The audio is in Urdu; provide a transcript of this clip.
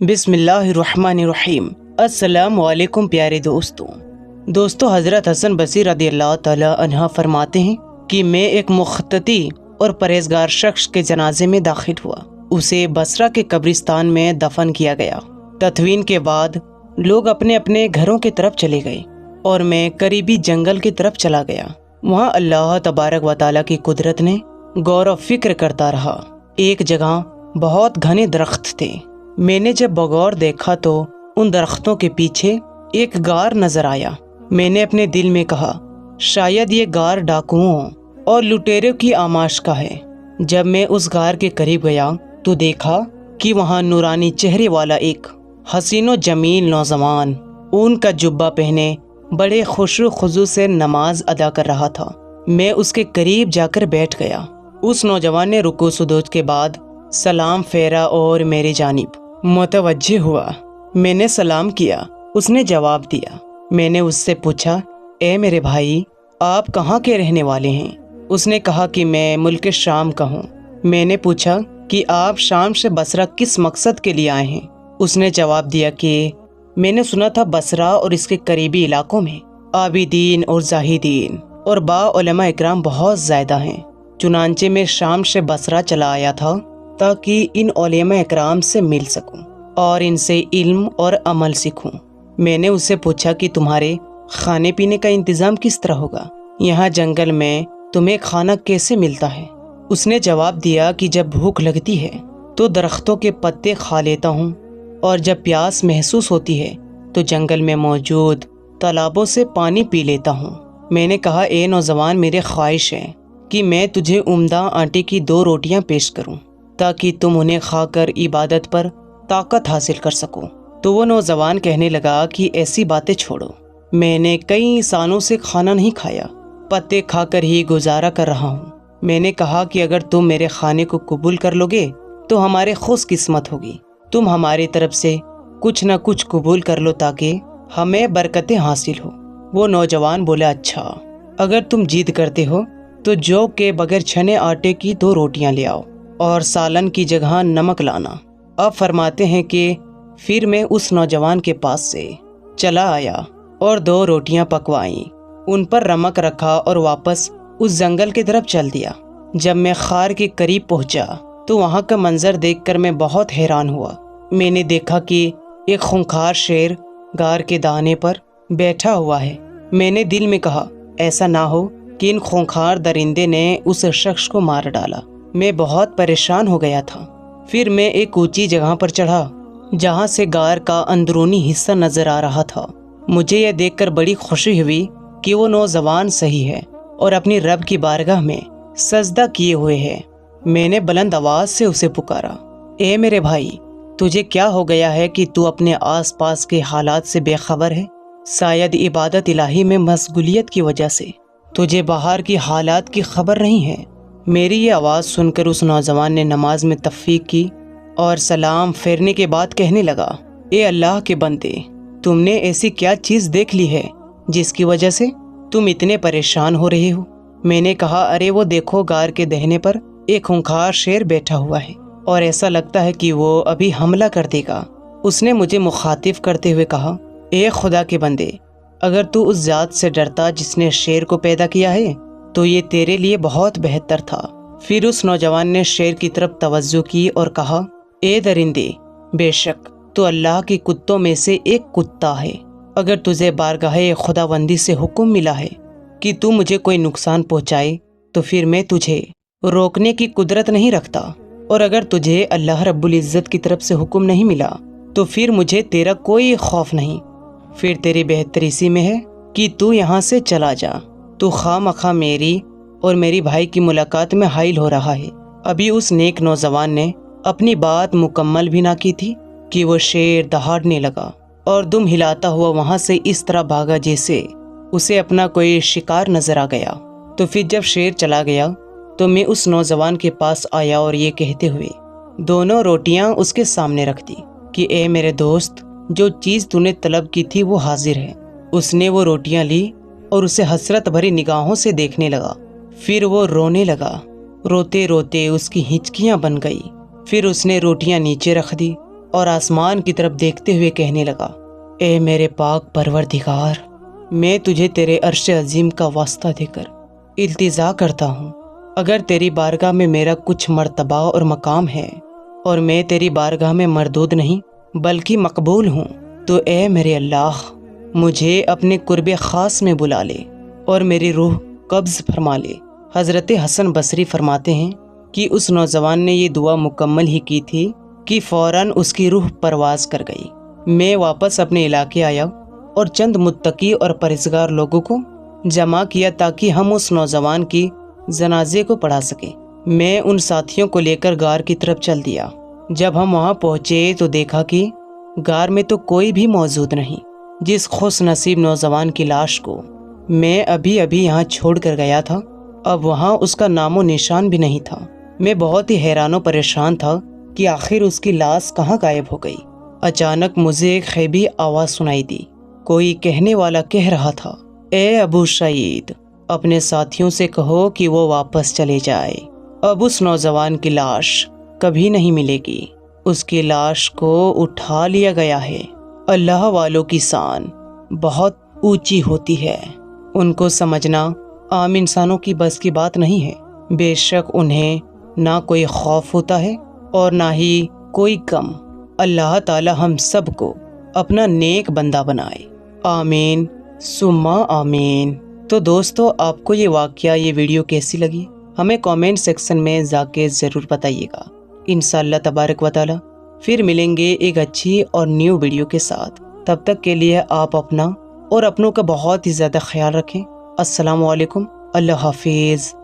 بسم اللہ الرحمن الرحیم۔ السلام علیکم پیارے دوستوں، حضرت حسن بصری رضی اللہ تعالی عنہ فرماتے ہیں کہ میں ایک مختتی اور پرہیزگار شخص کے جنازے میں داخل ہوا۔ اسے بصرہ کے قبرستان میں دفن کیا گیا۔ تدفین کے بعد لوگ اپنے اپنے گھروں کی طرف چلے گئے اور میں قریبی جنگل کی طرف چلا گیا۔ وہاں اللہ تبارک و تعالیٰ کی قدرت نے غور و فکر کرتا رہا۔ ایک جگہ بہت گھنے درخت تھے۔ میں نے جب بغور دیکھا تو ان درختوں کے پیچھے ایک غار نظر آیا۔ میں نے اپنے دل میں کہا شاید یہ غار ڈاکوؤں اور لٹیروں کی آماش کا ہے۔ جب میں اس غار کے قریب گیا تو دیکھا کہ وہاں نورانی چہرے والا ایک حسین و جمیل نوجوان اون کا جبہ پہنے بڑے خشوع و خضوع سے نماز ادا کر رہا تھا۔ میں اس کے قریب جا کر بیٹھ گیا۔ اس نوجوان نے رکوع سجود کے بعد سلام پھیرا اور میری جانب متوجہ ہوا۔ میں نے سلام کیا۔ اس نے جواب دیا۔ میں نے اس سے پوچھا اے میرے بھائی، آپ کہاں کے رہنے والے ہیں؟ اس نے کہا کہ میں ملک شام کا ہوں۔ میں نے پوچھا کہ آپ شام سے بصرہ کس مقصد کے لیے آئے ہیں؟ اس نے جواب دیا کہ میں نے سنا تھا بصرہ اور اس کے قریبی علاقوں میں عابدین اور زاہدین اور با علماء اکرام بہت زیادہ ہیں، چنانچہ میں شام سے بصرہ چلا آیا تھا تاکہ ان علماء اکرام سے مل سکوں اور ان سے علم اور عمل سیکھوں۔ میں نے اس سے پوچھا کہ تمہارے کھانے پینے کا انتظام کس طرح ہوگا؟ یہاں جنگل میں تمہیں کھانا کیسے ملتا ہے؟ اس نے جواب دیا کہ جب بھوک لگتی ہے تو درختوں کے پتے کھا لیتا ہوں، اور جب پیاس محسوس ہوتی ہے تو جنگل میں موجود تالابوں سے پانی پی لیتا ہوں۔ میں نے کہا اے نوجوان، میرے خواہش ہے کہ میں تجھے عمدہ آٹے کی 2 روٹیاں پیش کروں تاکہ تم انہیں کھا کر عبادت پر طاقت حاصل کر سکو۔ تو وہ نوجوان کہنے لگا کہ ایسی باتیں چھوڑو، میں نے کئی سالوں سے کھانا نہیں کھایا، پتے کھا کر ہی گزارا کر رہا ہوں۔ میں نے کہا کہ اگر تم میرے کھانے کو قبول کر لو گے تو ہمارے خوش قسمت ہوگی۔ تم ہماری طرف سے کچھ نہ کچھ قبول کر لو تاکہ ہمیں برکتیں حاصل ہو۔ وہ نوجوان بولا اچھا، اگر تم ضد کرتے ہو تو جو کے بغیر چھنے آٹے کی 2 روٹیاں لے آؤ اور سالن کی جگہ نمک لانا۔ اب فرماتے ہیں کہ پھر میں اس نوجوان کے پاس سے چلا آیا اور 2 روٹیاں پکوائیں، ان پر نمک رکھا اور واپس اس جنگل کی طرف چل دیا۔ جب میں غار کے قریب پہنچا تو وہاں کا منظر دیکھ کر میں بہت حیران ہوا۔ میں نے دیکھا کہ ایک خونخوار شیر غار کے دانے پر بیٹھا ہوا ہے۔ میں نے دل میں کہا ایسا نہ ہو کہ ان خونخوار درندے نے اس شخص کو مار ڈالا۔ میں بہت پریشان ہو گیا تھا۔ پھر میں ایک اونچی جگہ پر چڑھا جہاں سے غار کا اندرونی حصہ نظر آ رہا تھا۔ مجھے یہ دیکھ کر بڑی خوشی ہوئی کہ وہ نوجوان صحیح ہے اور اپنی رب کی بارگاہ میں سجدہ کیے ہوئے ہے۔ میں نے بلند آواز سے اسے پکارا اے میرے بھائی، تجھے کیا ہو گیا ہے کہ تو اپنے آس پاس کے حالات سے بے خبر ہے؟ شاید عبادت الہی میں مشغولیت کی وجہ سے تجھے باہر کی حالات کی خبر نہیں ہے۔ میری یہ آواز سن کر اس نوجوان نے نماز میں تفریق کی اور سلام پھیرنے کے بعد کہنے لگا اے اللہ کے بندے، تم نے ایسی کیا چیز دیکھ لی ہے جس کی وجہ سے تم اتنے پریشان ہو رہے ہو؟ میں نے کہا ارے وہ دیکھو، غار کے دہنے پر ایک خونخوار شیر بیٹھا ہوا ہے اور ایسا لگتا ہے کہ وہ ابھی حملہ کر دے گا۔ اس نے مجھے مخاطب کرتے ہوئے کہا اے خدا کے بندے، اگر تو اس ذات سے ڈرتا جس نے شیر کو پیدا کیا ہے تو یہ تیرے لیے بہت بہتر تھا۔ پھر اس نوجوان نے شیر کی طرف توجہ کی اور کہا اے درندے، بے شک تو اللہ کے کتوں میں سے ایک کتا ہے۔ اگر تجھے بارگاہ خداوندی سے حکم ملا ہے کہ تو مجھے کوئی نقصان پہنچائے تو پھر میں تجھے روکنے کی قدرت نہیں رکھتا، اور اگر تجھے اللہ رب العزت کی طرف سے حکم نہیں ملا تو پھر مجھے تیرا کوئی خوف نہیں۔ پھر تیری بہتری اسی میں ہے کہ تو یہاں سے چلا جا۔ تو خواہ مخواہ میری اور میری بھائی کی ملاقات میں حائل ہو رہا ہے۔ ابھی اس نیک نوجوان نے اپنی بات مکمل بھی نہ کی تھی کہ وہ شیر دہاڑنے لگا اور دم ہلاتا ہوا وہاں سے اس طرح بھاگا جیسے اسے اپنا کوئی شکار نظر آ گیا۔ تو پھر جب شیر چلا گیا تو میں اس نوجوان کے پاس آیا اور یہ کہتے ہوئے 2 روٹیاں اس کے سامنے رکھ دی کہ اے میرے دوست، جو چیز تو نے طلب کی تھی وہ حاضر ہے۔ اس نے وہ روٹیاں لی اور اسے حسرت بھری نگاہوں سے دیکھنے لگا۔ پھر وہ رونے لگا، روتے روتے اس کی ہچکیاں بن گئی۔ پھر اس نے روٹیاں نیچے رکھ دی اور آسمان کی طرف دیکھتے ہوئے کہنے لگا، اے میرے پاک پروردگار، میں تجھے تیرے عرش عظیم کا واسطہ دے کر التجا کرتا ہوں، اگر تیری بارگاہ میں میرا کچھ مرتبہ اور مقام ہے اور میں تیری بارگاہ میں مردود نہیں بلکہ مقبول ہوں، تو اے میرے اللہ مجھے اپنے قرب خاص میں بلا لے اور میری روح قبض فرما لے۔ حضرت حسن بصری فرماتے ہیں کہ اس نوجوان نے یہ دعا مکمل ہی کی تھی کہ فوراً اس کی روح پرواز کر گئی۔ میں واپس اپنے علاقے آیا اور چند متقی اور پرہیزگار لوگوں کو جمع کیا تاکہ ہم اس نوجوان کی جنازے کو پڑھا سکیں۔ میں ان ساتھیوں کو لے کر غار کی طرف چل دیا۔ جب ہم وہاں پہنچے تو دیکھا کہ غار میں تو کوئی بھی موجود نہیں۔ جس خوش نصیب نوجوان کی لاش کو میں ابھی یہاں چھوڑ کر گیا تھا، اب وہاں اس کا نام و نشان بھی نہیں تھا۔ میں بہت ہی حیران و پریشان تھا کہ آخر اس کی لاش کہاں غائب ہو گئی۔ اچانک مجھے ایک غیبی آواز سنائی دی۔ کوئی کہنے والا کہہ رہا تھا، اے ابو سعید، اپنے ساتھیوں سے کہو کہ وہ واپس چلے جائے، اب اس نوجوان کی لاش کبھی نہیں ملے گی، اس کی لاش کو اٹھا لیا گیا ہے۔ اللہ والوں کی شان بہت اونچی ہوتی ہے، ان کو سمجھنا عام انسانوں کی بس کی بات نہیں ہے۔ بے شک انہیں نہ کوئی خوف ہوتا ہے اور نہ ہی کوئی غم۔ اللہ تعالی ہم سب کو اپنا نیک بندہ بنائے، آمین ثم آمین۔ تو دوستو، آپ کو یہ واقعہ، یہ ویڈیو کیسی لگی ہمیں کامنٹ سیکشن میں جا کے ضرور بتائیے گا۔ انشاءاللہ تبارک و تعالی پھر ملیں گے ایک اچھی اور نیو ویڈیو کے ساتھ۔ تب تک کے لیے آپ اپنا اور اپنوں کا بہت ہی زیادہ خیال رکھیں۔ السلام علیکم، اللہ حافظ۔